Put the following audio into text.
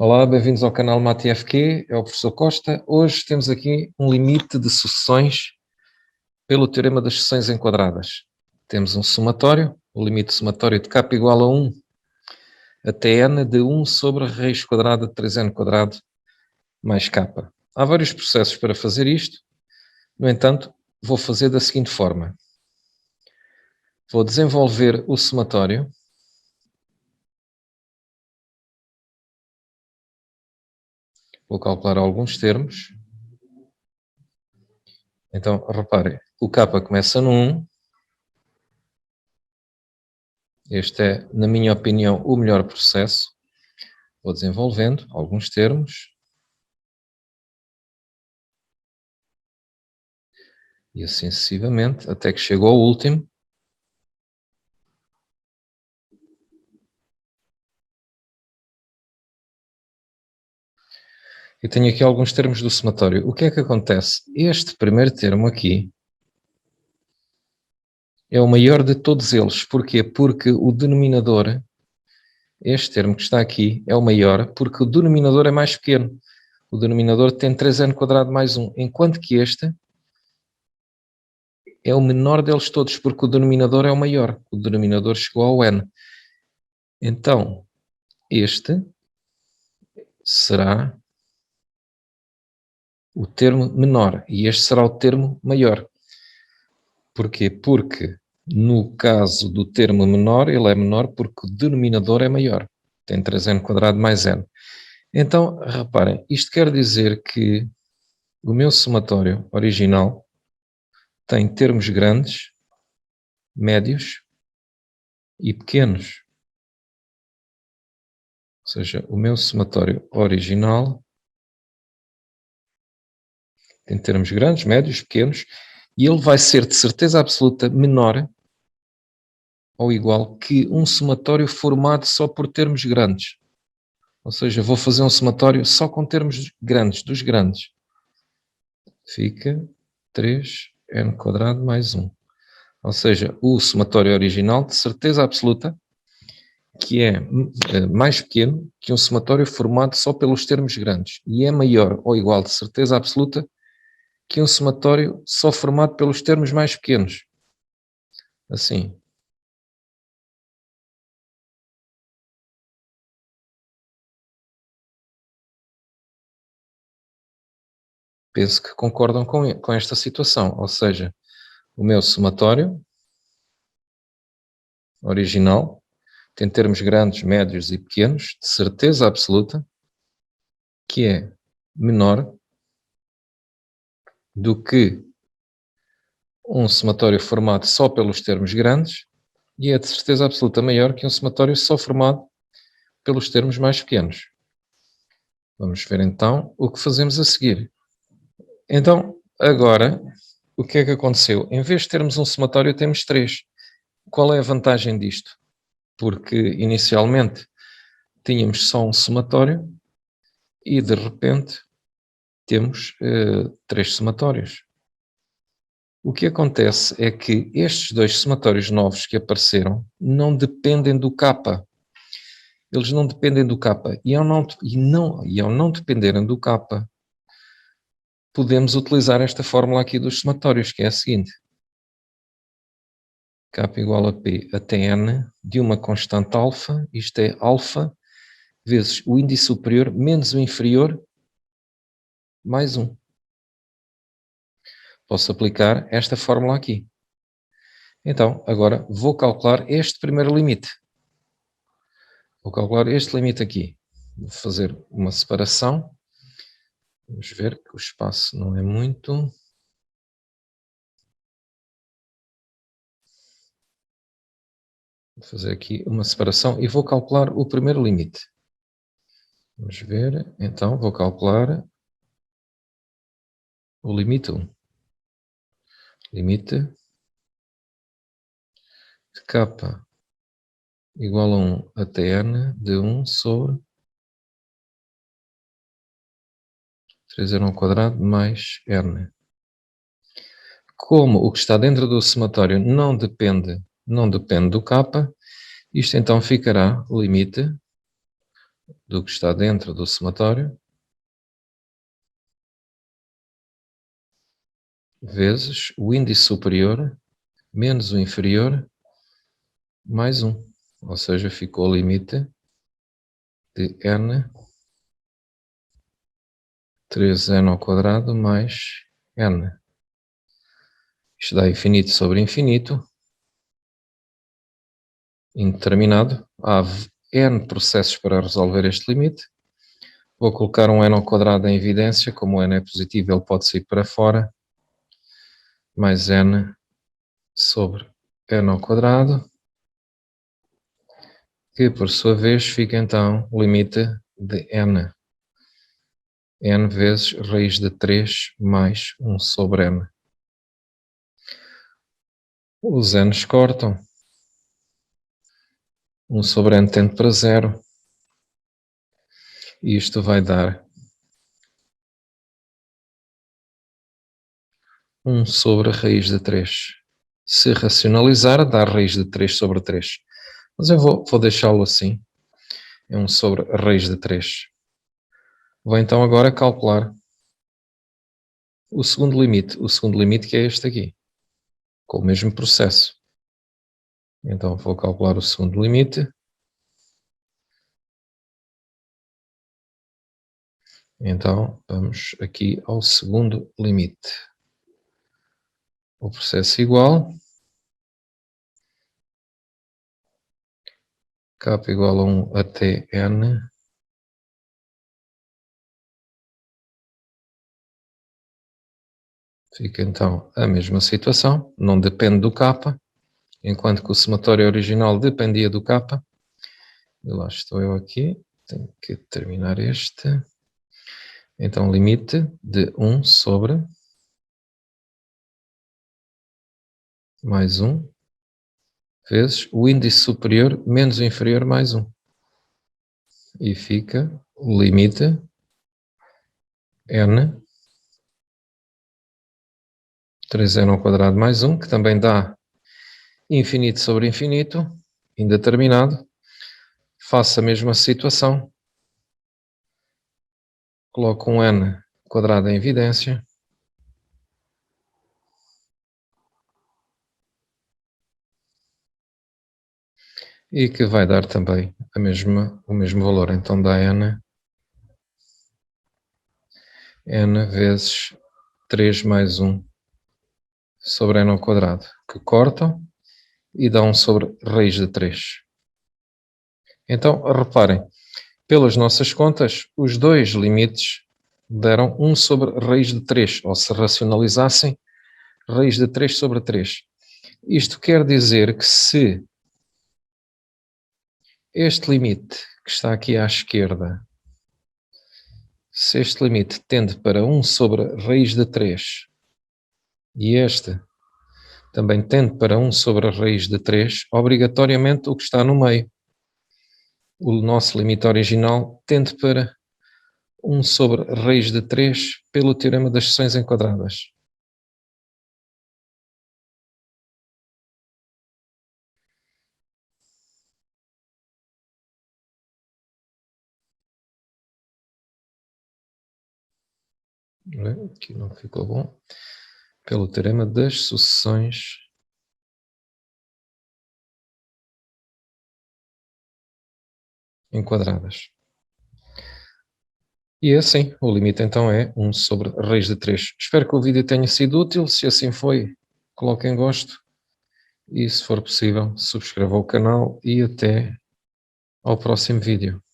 Olá, bem-vindos ao canal MathFQ, é o professor Costa. Hoje temos aqui um limite de sucessões pelo teorema das sucessões enquadradas. Temos um somatório, o limite somatório de k igual a 1 até n de 1 sobre a raiz quadrada de 3n quadrado mais k. Há vários processos para fazer isto, no entanto, vou fazer da seguinte forma. Vou desenvolver o somatório. Vou calcular alguns termos. Então, reparem, o k começa no 1. Este é, na minha opinião, o melhor processo. Vou desenvolvendo alguns termos. E assim sucessivamente, até que chego ao último. E tenho aqui alguns termos do somatório. O que é que acontece? Este primeiro termo aqui é o maior de todos eles. Porquê? Porque o denominador, este termo que está aqui, é o maior, porque o denominador é mais pequeno. O denominador tem 3n quadrado mais 1, enquanto que este é o menor deles todos, porque o denominador é o maior. O denominador chegou ao n. Então, este será o termo menor e este será o termo maior. Porquê? Porque no caso do termo menor, ele é menor porque o denominador é maior. Tem 3n quadrado mais n. Então, reparem, isto quer dizer que o meu somatório original tem termos grandes, médios e pequenos. Ou seja, o meu somatório original tem termos grandes, médios, pequenos, e ele vai ser de certeza absoluta menor ou igual que um somatório formado só por termos grandes. Ou seja, vou fazer um somatório só com termos grandes, dos grandes. Fica 3n quadrado mais 1. Ou seja, o somatório original, de certeza absoluta, que é mais pequeno que um somatório formado só pelos termos grandes. E é maior ou igual, de certeza absoluta, que um somatório só formado pelos termos mais pequenos. Assim. Penso que concordam com esta situação. Ou seja, o meu somatório original tem termos grandes, médios e pequenos, de certeza absoluta, que é menor do que um somatório formado só pelos termos grandes e é de certeza absoluta maior que um somatório só formado pelos termos mais pequenos. Vamos ver então o que fazemos a seguir. Então, agora, o que é que aconteceu? Em vez de termos um somatório, temos 3. Qual é a vantagem disto? Porque inicialmente tínhamos só um somatório e de repente temos 3 somatórios. O que acontece é que estes 2 somatórios novos que apareceram não dependem do k. Eles não dependem do k. E ao não dependerem do k, podemos utilizar esta fórmula aqui dos somatórios, que é a seguinte. K igual a P até n de uma constante alfa, isto é alfa, vezes o índice superior menos o inferior, mais 1. Posso aplicar esta fórmula aqui. Então, agora vou calcular este primeiro limite. Vou calcular este limite aqui. Vou fazer uma separação. Vamos ver que o espaço não é muito. Vou fazer aqui uma separação e vou calcular o primeiro limite. Vamos ver. Então, vou calcular o limite 1. Limite de k igual a 1 até n de 1 sobre 3n ao quadrado mais n. Como o que está dentro do somatório não depende do k, isto então ficará limite do que está dentro do somatório vezes o índice superior menos o inferior mais 1. Ou seja, ficou o limite de n 3n ao quadrado mais n. Isto dá infinito sobre infinito, indeterminado. Há n processos para resolver este limite. Vou colocar um n ao quadrado em evidência. Como o n é positivo, ele pode sair para fora. Mais n sobre n ao quadrado, que por sua vez fica então o limite de n. N vezes raiz de 3 mais 1 sobre n. Os n's cortam. 1 sobre n tende para 0. E isto vai dar 1 sobre a raiz de 3. Se racionalizar, dá raiz de 3 sobre 3. Mas eu vou deixá-lo assim. É 1 sobre a raiz de 3. Vou então agora calcular o segundo limite. O segundo limite que é este aqui, com o mesmo processo. Então vou calcular o segundo limite. Então vamos aqui ao segundo limite. O processo igual. K igual a 1 até n. Fica então a mesma situação, não depende do K, enquanto que o somatório original dependia do K. E lá estou eu aqui, tenho que terminar este. Então, limite de 1 sobre mais 1 vezes o índice superior menos o inferior mais 1. E fica o limite n 3n ao quadrado mais 1, que também dá infinito sobre infinito, indeterminado. Faço a mesma situação. Coloco um n quadrado em evidência. E que vai dar também o mesmo valor. Então dá n vezes 3 mais 1 sobre n ao quadrado, que cortam e dá 1 sobre raiz de 3. Então, reparem, pelas nossas contas, os dois limites deram 1 sobre raiz de 3, ou se racionalizassem, raiz de 3 sobre 3. Isto quer dizer que se este limite, que está aqui à esquerda, se este limite tende para 1 sobre raiz de 3 e este também tende para 1 sobre a raiz de 3, obrigatoriamente o que está no meio, o nosso limite original, tende para 1 sobre a raiz de 3 pelo teorema das seções enquadradas. Aqui não ficou bom. Pelo teorema das sucessões enquadradas. E assim, o limite então é 1 sobre a raiz de 3. Espero que o vídeo tenha sido útil. Se assim foi, coloquem gosto. E se for possível, subscrevam o canal e até ao próximo vídeo.